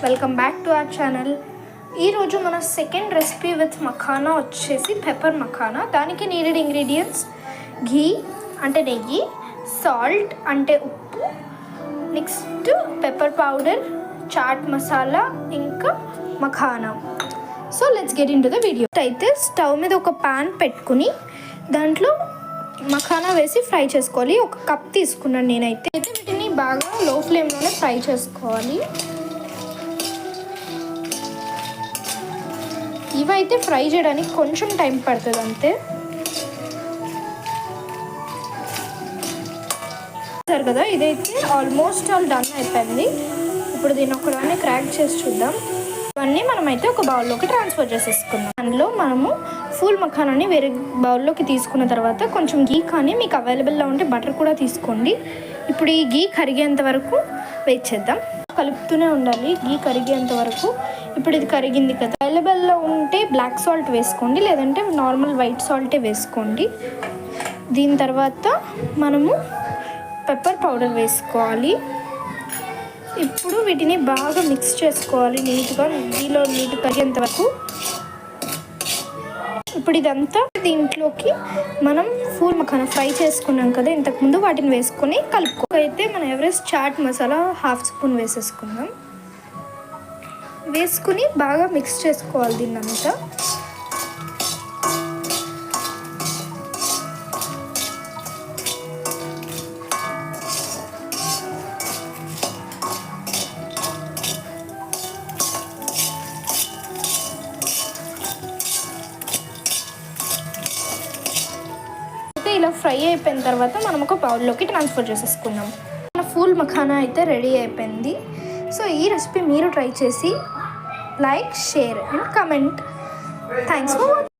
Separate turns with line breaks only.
Welcome back to our channel. ఈరోజు మన second recipe with makhana వచ్చేసి పెప్పర్ మఖానా. దానికి నీడెడ్ ఇంగ్రీడియంట్స్ ఘీ అంటే నెయ్యి, సాల్ట్ అంటే ఉప్పు, next pepper powder, chaat masala, ఇంకా makhana. So let's get into the video. అయితే స్టవ్ మీద ఒక ప్యాన్ పెట్టుకుని దాంట్లో మఖానా వేసి ఫ్రై చేసుకోవాలి. ఒక కప్ తీసుకున్నాను నేనైతే. వీటిని బాగా లో ఫ్లేమ్లోనే ఫ్రై చేసుకోవాలి. ఇవైతే ఫ్రై చేయడానికి కొంచెం టైం పడుతుంది అంతే. సరే కదా, ఇదైతే ఆల్మోస్ట్ ఆల్ డన్ అయిపోయింది. ఇప్పుడు దీన్ని ఒకదాన్ని క్రాక్ చేసి చూద్దాం. ఇవన్నీ మనమైతే ఒక బౌల్లోకి ట్రాన్స్ఫర్ చేసేసుకుందాం. అందులో మనము ఫుల్ మఖానాని వేరే బౌల్లోకి తీసుకున్న తర్వాత కొంచెం గీ కానీ మీకు అవైలబుల్లో ఉంటే బటర్ కూడా తీసుకోండి. ఇప్పుడు ఈ గీ కరిగేంత వరకు వెయిట్ చేద్దాం. కలుపుతూనే ఉండాలి గీ కరిగేంత వరకు. ఇప్పుడు ఇది కరిగింది కదా, అవైలబుల్లో ఉంటే బ్లాక్ సాల్ట్ వేసుకోండి, లేదంటే నార్మల్ వైట్ సాల్టే వేసుకోండి. దీని తర్వాత మనము పెప్పర్ పౌడర్ వేసుకోవాలి. ఇప్పుడు వీటిని బాగా మిక్స్ చేసుకోవాలి నీట్గా, గీలో నీట్ కరిగేంత వరకు. ఇప్పుడు ఇదంతా దీంట్లోకి మనం ఫుల్ మఖానా ఫ్రై చేసుకున్నాం కదా ఇంతకుముందు, వాటిని వేసుకొని కలుపుకో. అయితే మన ఎవరెస్ట్ చాట్ మసాలా 1/2 స్పూన్ వేసేసుకుందాం. వేసుకుని బాగా మిక్స్ చేసుకోవాలి దీన్నంతా. ఇలా ఫ్రై అయిపోయిన తర్వాత మనం ఒక బౌల్లోకి ట్రాన్స్ఫర్ చేసేసుకున్నాం. మన ఫుల్ మఖానా అయితే రెడీ అయిపోయింది. సో ఈ రెసిపీ మీరు ట్రై చేసి like, share and comment. Thanks for watching.